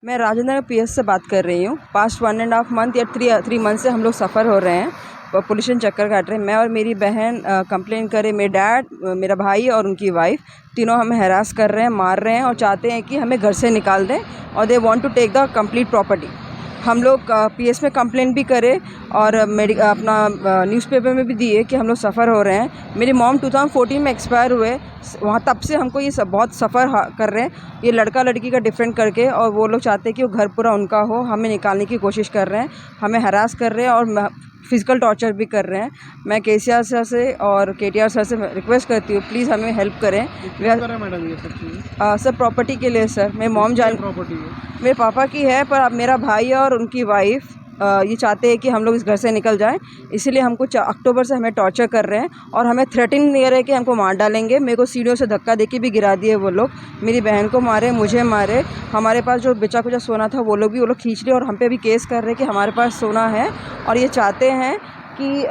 मैं राजेंद्र नगर पीएस से बात कर रही हूँ। पास्ट 1.5 मंथ या 3 मंथ से हम लोग सफ़र हो रहे हैं, पुलिस स्टेशन चक्कर काट रहे हैं। मैं और मेरी बहन कंप्लेन करे, मेरे डैड, मेरा भाई और उनकी वाइफ तीनों हमें हैरास कर रहे हैं, मार रहे हैं और चाहते हैं कि हमें घर से निकाल दें और they want to take the complete property. हम लोग पीएस में कंप्लेन भी करे और अपना न्यूज़पेपर में भी दिए कि हम लोग सफ़र हो रहे हैं। मेरी मॉम 2014 में एक्सपायर हुए, वहाँ तब से हमको ये सब बहुत सफ़र कर रहे हैं, ये लड़का लड़की का डिफरेंट करके। और वो लोग चाहते हैं कि वो घर पूरा उनका हो, हमें निकालने की कोशिश कर रहे हैं, हमें हरास कर रहे हैं और फिज़िकल टॉर्चर भी कर रहे हैं। मैं केसीआर सर से और केटीआर सर से रिक्वेस्ट करती हूँ, प्लीज़ हमें हेल्प करें। मैडम ये सब चीज़ें सर प्रॉपर्टी के लिए सर, मेरी मॉम प्रॉपर्टी है मेरे पापा की है, पर अब मेरा भाई और उनकी वाइफ ये चाहते हैं कि हम लोग इस घर से निकल जाएं, इसीलिए हमको अक्टूबर से हमें टॉर्चर कर रहे हैं और हमें थ्रेटनिंग दे रहे हैं कि हमको मार डालेंगे। मेरे को सीढ़ियों से धक्का देके भी गिरा दिए वो लोग, मेरी बहन को मारे, मुझे मारे। हमारे पास जो बेचा कुचा सोना था वो लोग खींच लिए और हम पे भी केस कर रहे हैं कि हमारे पास सोना है और ये चाहते हैं कि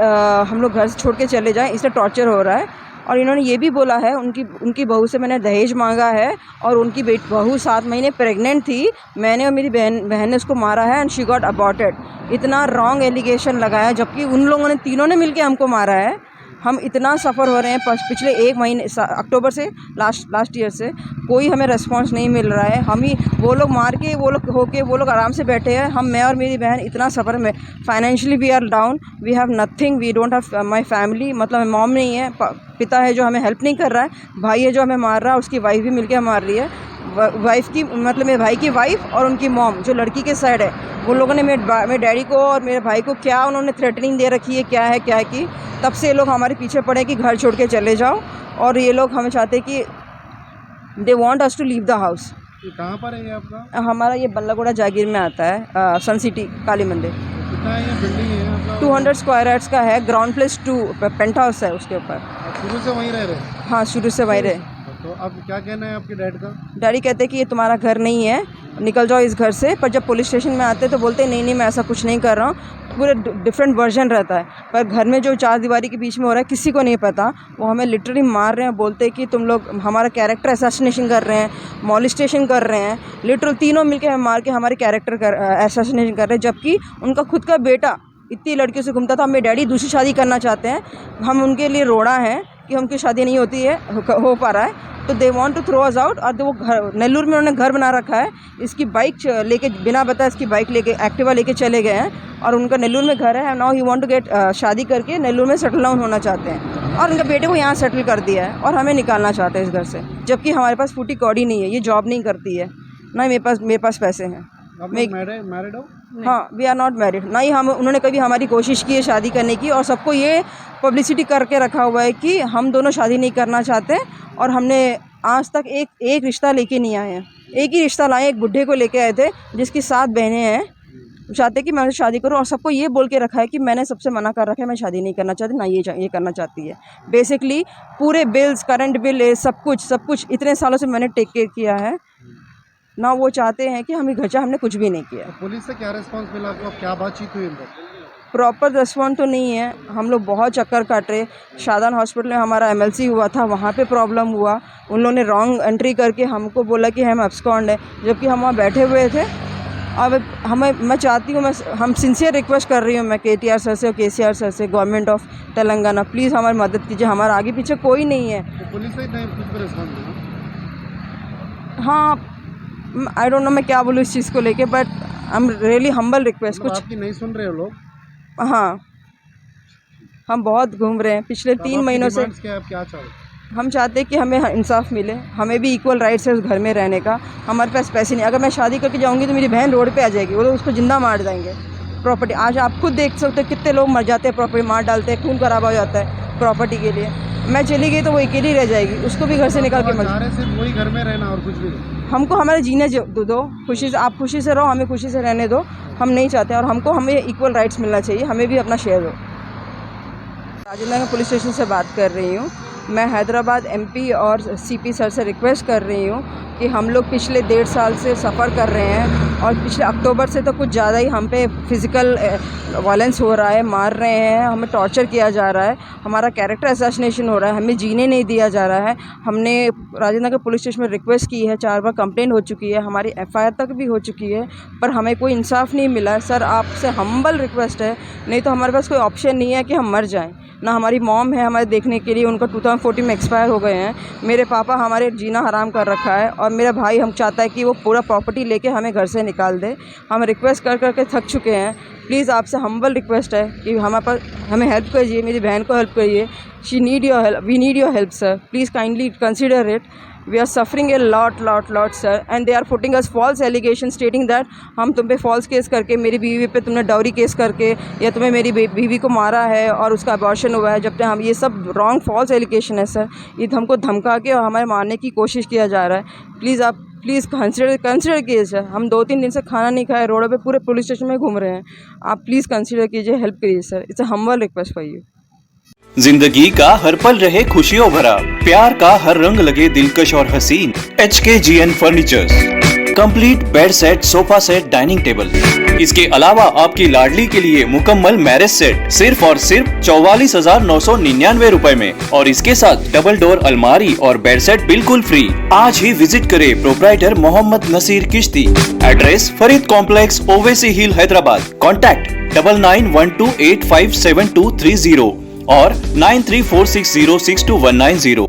हम लोग घर से छोड़ के चले जाएँ, इसलिए टॉर्चर हो रहा है। और इन्होंने ये भी बोला है, उनकी बहू से मैंने दहेज मांगा है और उनकी बहू 7 महीने प्रेग्नेंट थी, मैंने और मेरी बहन ने उसको मारा है एंड शी गॉट अबॉर्टेड। इतना रॉन्ग एलिगेशन लगाया, जबकि उन लोगों ने तीनों ने मिलके हमको मारा है। हम इतना सफ़र हो रहे हैं पिछले 1 महीने अक्टूबर से, लास्ट ईयर से कोई हमें रिस्पांस नहीं मिल रहा है। हम ही वो लोग मार के वो लोग आराम से बैठे हैं। मैं और मेरी बहन इतना सफ़र में, financially we are down, we have nothing, we don't have my family. मतलब मॉम नहीं है, पिता है जो हमें हेल्प नहीं कर रहा है, भाई है जो हमें मार रहा है, उसकी वाइफ भी मिलकर मार रही है। वाइफ की मतलब मेरे भाई की वाइफ और उनकी मॉम जो लड़की के साइड है, वो लोगों ने मेरे डैडी को और मेरे भाई को क्या उन्होंने थ्रेटनिंग दे रखी है, क्या है क्या की। तब से ये लोग हमारे पीछे पड़े कि घर छोड़ के चले जाओ और ये लोग हमें चाहते हैं कि they want us to leave the house. ये कहाँ पर है ये आपका? हमारा ये बल्लागुड़ा जागीर में आता है, सन सिटी काली मंदिर। कितना ये बिल्डिंग है आपका? 200 स्क्वायर यार्ड्स का है, ग्राउंड प्लस 2 पेंट हाउस है उसके ऊपर। शुरू से वहीं रह रहे हैं? हाँ, शुरू से वहीं रहे। तो अब क्या कहना है आपके डैड का? डैडी कहते हैं कि ये तुम्हारा घर नहीं है, निकल जाओ इस घर से। पर जब पुलिस स्टेशन में आते तो बोलते हैं नहीं मैं ऐसा कुछ नहीं कर रहा हूँ। पूरे डिफरेंट वर्जन रहता है, पर घर में जो 4 दीवारी के बीच में हो रहा है किसी को नहीं पता। वो हमें लिटरली मार रहे हैं, बोलते हैं कि तुम लोग हमारा कैरेक्टर असैसिनेशन कर रहे हैं, मॉलिस्टेशन कर रहे हैं। लिटरल तीनों मिलकर हमें मार के हमारे कैरेक्टर असैसिनेशन कर रहे हैं, जबकि उनका खुद का बेटा इतनी लड़कियों से घूमता था। मेरे डैडी दूसरी शादी करना चाहते हैं, हम उनके लिए रोड़ा हैं कि उनकी शादी नहीं होती है, हो पा रहा है, तो they want to throw us out. और वो घर नेल्लूर में उन्होंने घर बना रखा है, इसकी बाइक लेके बिना बताए इसकी बाइक लेके एक्टिवा लेके चले गए हैं और उनका नेल्लूर में घर है। Now he want to get शादी करके नेल्लूर में सेटल डाउन होना चाहते हैं और उनके बेटे को यहाँ सेटल कर दिया है और हमें निकालना चाहते हैं इस घर से, जबकि हमारे पास फूटी कौड़ी नहीं है, ये जॉब नहीं करती है, ना मेरे पास पैसे हैं। मैरिड हो? हाँ, वी आर नॉट मैरिड। ना ही उन्होंने कभी हमारी कोशिश की है शादी करने की और सबको ये पब्लिसिटी करके रखा हुआ है कि हम दोनों शादी नहीं करना चाहते। और हमने आज तक एक रिश्ता लेके नहीं आए हैं। एक ही रिश्ता लाए, एक बुढ़े को लेके आए थे जिसकी 7 बहनें हैं। चाहते कि मैं उनसे शादी करूं और सबको ये बोल के रखा है कि मैंने सबसे मना कर रखा है, मैं शादी नहीं करना चाहती, ना ये करना चाहती है। बेसिकली पूरे बिल्स, करंट बिल, सब कुछ इतने सालों से मैंने टेक केयर किया है ना। वो चाहते हैं कि हम घर हमने कुछ भी नहीं किया। तो पुलिस से क्या रिस्पांस मिला आपको? क्या बातचीत हुई इनका? प्रॉपर रिस्पॉन्स तो नहीं है। हम लोग बहुत चक्कर काट रहे। शादान हॉस्पिटल में हमारा एमएलसी हुआ था, वहाँ पे प्रॉब्लम हुआ। उन लोगों ने रॉन्ग एंट्री करके हमको बोला कि हम एब्सकॉन्ड है, जबकि हम वहाँ बैठे हुए थे। अब मैं चाहती हूँ, हम सिंसियर रिक्वेस्ट कर रही हूँ मैं केटीआर सर से और केसीआर सर से, गवर्नमेंट ऑफ तेलंगाना, प्लीज़ हमारी मदद कीजिए। हमारा आगे पीछे कोई नहीं है। तो पुलिस से नहीं कुछ रिस्पॉन्स दिया? हाँ, आई डोंट नो मैं क्या बोलूँ इस चीज़ को लेके, but I am really humble request. कुछ आपकी नहीं सुन रहे हो लोग? हाँ, हम बहुत घूम रहे हैं पिछले 3 महीनों से। क्या चाहते? हम चाहते हैं कि हमें इंसाफ मिले, हमें भी इक्वल राइट्स है उस घर में रहने का। हमारे पास पैसे नहीं, अगर मैं शादी करके जाऊंगी तो मेरी बहन रोड पे आ जाएगी, वो लोग उसको जिंदा मार देंगे। प्रॉपर्टी आज आप खुद देख सकते हो कितने लोग मर जाते हैं, प्रॉपर्टी मार डालते हैं, खून खराब हो जाता है प्रॉपर्टी के लिए। मैं चली गई तो वो अकेली रह जाएगी, उसको भी घर से निकाल के सिर्फ वही घर में रहना और कुछ भी नहीं। हमको हमारे जीने दो खुशी से, आप खुशी से रहो, हमें खुशी से रहने दो। हम नहीं चाहते और हमें इक्वल राइट्स मिलना चाहिए, हमें भी अपना शेयर दो। राजेंद्र नगर पुलिस स्टेशन से बात कर रही हूँ। मैं हैदराबाद एमपी और सीपी सर से रिक्वेस्ट कर रही हूँ कि हम लोग पिछले 1.5 साल से सफ़र कर रहे हैं और पिछले अक्टूबर से तो कुछ ज़्यादा ही हम पे फिज़िकल वायलेंस हो रहा है, मार रहे हैं, हमें टॉर्चर किया जा रहा है, हमारा कैरेक्टर असैसिनेशन हो रहा है, हमें जीने नहीं दिया जा रहा है। हमने राजेंद्र नगर पुलिस स्टेशन में रिक्वेस्ट की है, 4 बार कंप्लेंट हो चुकी है, हमारी एफआईआर तक भी हो चुकी है, पर हमें कोई इंसाफ नहीं मिला है। सर आपसे हम्बल रिक्वेस्ट है, नहीं तो हमारे पास कोई ऑप्शन नहीं है कि हम मर जाएं। ना हमारी मॉम है हमारे देखने के लिए, उनका 2014 में एक्सपायर हो गए हैं। मेरे पापा हमारे जीना हराम कर रखा है, और मेरा भाई हम चाहता है कि वो पूरा प्रॉपर्टी लेके हमें घर से निकाल दे। हम रिक्वेस्ट कर कर के थक चुके हैं। प्लीज़ आपसे हम्बल रिक्वेस्ट है कि हमारे पास हमें हेल्प करिए, मेरी बहन को हेल्प करिए। She need your help, we need your help sir, please kindly consider it. We are suffering a lot sir, and they are putting us false allegations stating that हम तुम पे false केस करके, मेरी बीवी पे तुमने dowry case करके, या तुम्हें मेरी बीवी को मारा है और उसका अबॉर्शन हुआ है। जब तक हम ये सब रॉन्ग फॉल्स एलिगेशन है सर, ये हमको धमका के और हमारे मारने की कोशिश किया जा रहा है। प्लीज़ आप प्लीज़ कंसिडर कीजिए सर। हम 2-3 दिन से खाना नहीं खाए, रोडों पे पूरे पुलिस स्टेशन में घूम रहे हैं। आप प्लीज़ कंसिडर कीजिए, हेल्प करिए sir. It's a humble request for you. जिंदगी का हर पल रहे खुशियों भरा, प्यार का हर रंग लगे दिलकश और हसीन। HKGN furnitures, complete bed set, sofa set, dining table. इसके अलावा आपकी लाडली के लिए मुकम्मल मैरिज सेट सिर्फ और सिर्फ 44,999 रुपए में, और इसके साथ डबल डोर अलमारी और बेड सेट बिल्कुल फ्री। आज ही विजिट करें proprietor Mohammed Nasir Chishti. Address Farid complex, Owaisi hill, Hyderabad. Contact 9912857230 और 9346062190।